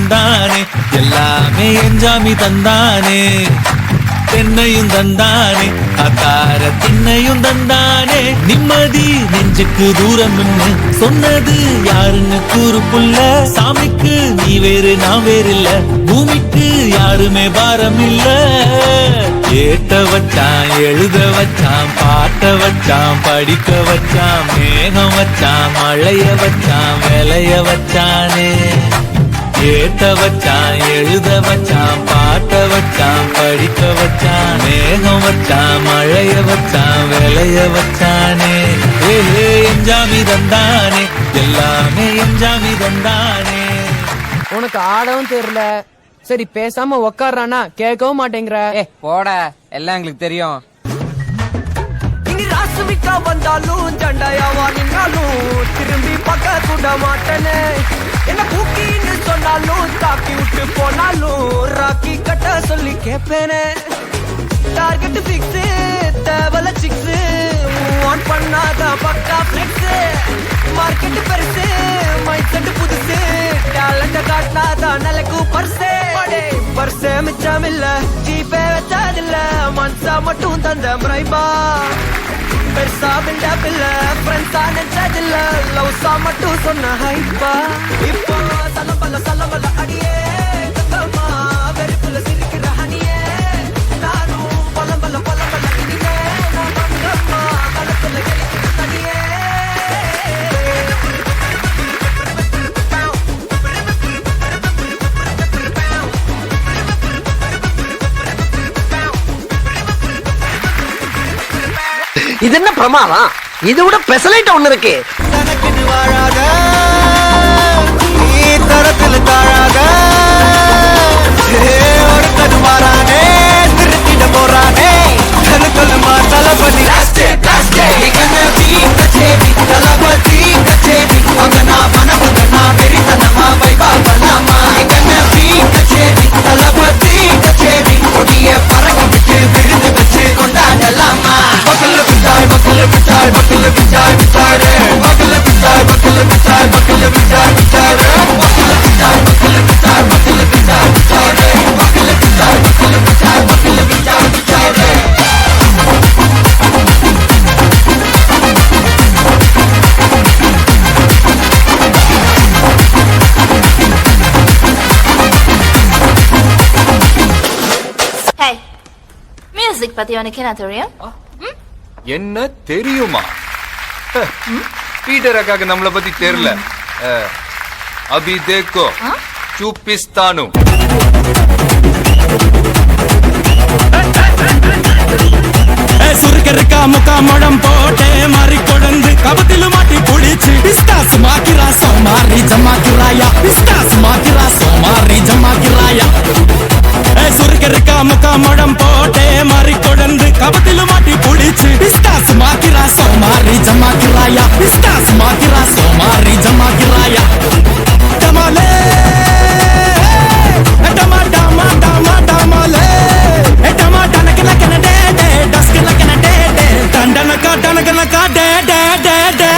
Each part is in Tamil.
தந்தானே, எல்லாமே என்ஜாமி தந்தானே. தென்னையும் தந்தானே, அத்தார திண்ணையும் தந்தானே. நிம்மதி நெஞ்சுக்கு தூரம் சொன்னது யாருன்னு கூறு புள்ள. சாமிக்கு நீ வேறு நான் வேறு இல்ல, பூமிக்கு யாருமே பாரம் இல்ல. ஏட்ட வச்சான், எழுத வச்சான், பாட்ட வச்சான், படிக்க வச்சான், மேகம் வச்சான், மழைய வச்சான், விளைய வச்சானே. ஏட்ட வச்சான், எழுத வச்சான், பாட்ட வச்சான், படிக்க வச்சான், மேகம் வச்சான், மழைய வச்சான், விளைய வச்சானே. ஏ என்ஜாமி தந்தானே, எல்லாமே என்ஜாமி தந்தானே. உனக்கு ஆடவும் தெரியல, சரி பேசாம உக்காரானா கேட்கவும் மாட்டேங்கிற. போட, எல்லாம் எங்களுக்கு தெரியும். இனி ராசுமிக்கா வந்தாலும் ஜண்டாயாவா நின்னாலும் திரும்பி பக்க கூட மாட்டேனே. என்ன கூக்கின்னு சொன்னாலும் தாக்கி விட்டு போனாலும் ராக்கி கட்ட சொல்லி கேட்பேனே. டார்கெட் பிக்ஸ், தேவல சிக்ஸ், ஆன் பண்ணாத பக்கா பிளெக்ஸ். மார்க்கெட் பெருசு, மைண்ட் செட் புதுசு, டேலண்ட் காட்டினாதான் நிலைக்கு பர்சே. பர்சே மிச்சம் இல்ல, ஜிபே வச்சதில்ல, மனசா மட்டும் தந்த முறைபா. பெருசா பில்டப் இல்ல, ஃப்ரெண்ட்ஸா நினைச்சதில்ல, லவ்ஸா மட்டும் சொன்ன ஹைப்பா. இப்போ சலம்பல அடியே கங்கம்மா, வெறுப்புல சிரிக்கிற ஹனியே. நானும் பலம்பல இனிமே நான் மங்கம்மா, களத்துல எரிக்கிற தனியே. இது என்ன பிரமாதம்? இது விட பெசலைட் ஒண்ணு இருக்கு. தனக்குன்னு வாழாத, நீ தரத்தில் தாழாத, ஒருத்தன் மாறானே, திருத்திட போறானே. தனக்குள்ளுமா தளபதி தளபதி கச்சேரி அவனா மனமுதனா வெறித்தனமா வைபா பண்ணாமா. தளபதி கச்சேரி கொடிய பறக்க விட்டு விழுந்து வச்சு கொண்டாடலாமா. பக்கல்ல பிச்சாய் பக்கல்ல பிச்சாய் பக்கல்ல பிச்சாய் பிச்சாரு, பக்கல்ல பிச்சாய் பக்கல்ல பிச்சாய் பக்கல்ல பிச்சாய் பிச்சாரு, பக்கல்ல பிச்சாய் பக்கல்ல பிச்சாய் பக்கல்ல பிச்சாய் பிச்சாரு, பக்கல்ல பிச்சாய் பக்கல்ல பிச்சாய் பக்கல்ல பிச்சாய் பிச்சாரு. மியூசிக் பத்தி உனக்கு என்ன தெரியும்? என்ன தெரியுமா? பீட்டர் அக்காக்கு நம்மளை பத்தி தெரியல. அபி தேக்கோ சூப்பிஸ்தானு. சுருக்கருக்கா முக்கா மடம் போட்டே மாறி கொடந்து கபத்தில மாட்டி புடிச்சு பிஸ்தாஸ் மாக்கிரா சோமாரி ஜமாக்கிராயா, பிஸ்தாஸ் மாக்கிரா சோமாரி ஜமாக்கிராயா. சுருக்கருக்கா முக்கா மடம் போட்டே மாறி கொடந்து கபத்தில மாட்டி புடிச்சு பிஸ்தாஸ் மாக்கிரா சோமாரி ஜமாக்கிராயா, பிஸ்தாஸ் மாக்கிரா சோமாரி ஜமாக்கிராயா. டமாலே டமா டமா டமா டமாலே டமா டனக்கன கனடே டஸ்கன கனடே டண்டனக்கா டனக்கனக்கா டே டே டே டே.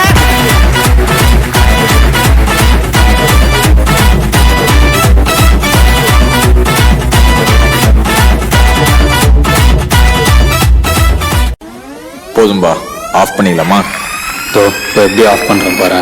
போதும்பா, ஆஃப் பண்ணிடலாமா? எப்படி ஆஃப் பண்றேன் பாரு.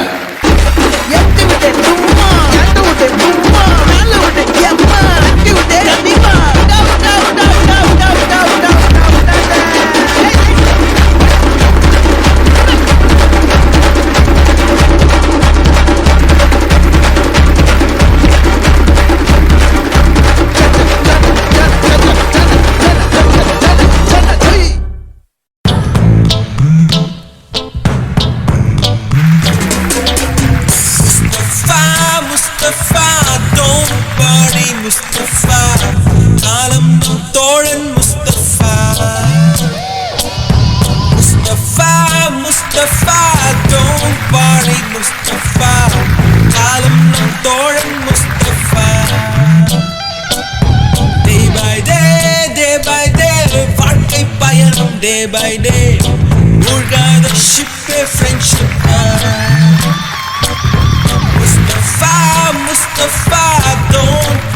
Day by day, மூழ்காத ஷிப்பே friendship. Mustafa, Mustafa, don't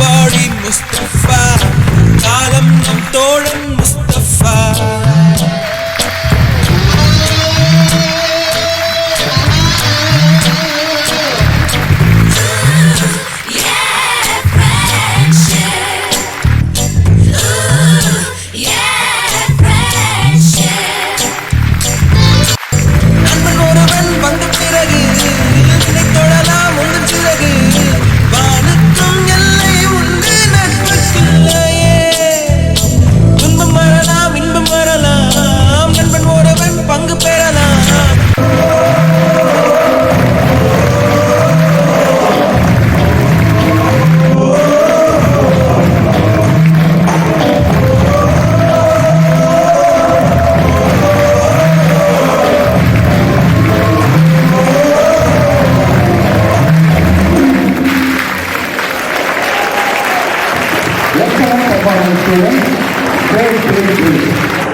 Excellent performance, students. Great, great, great.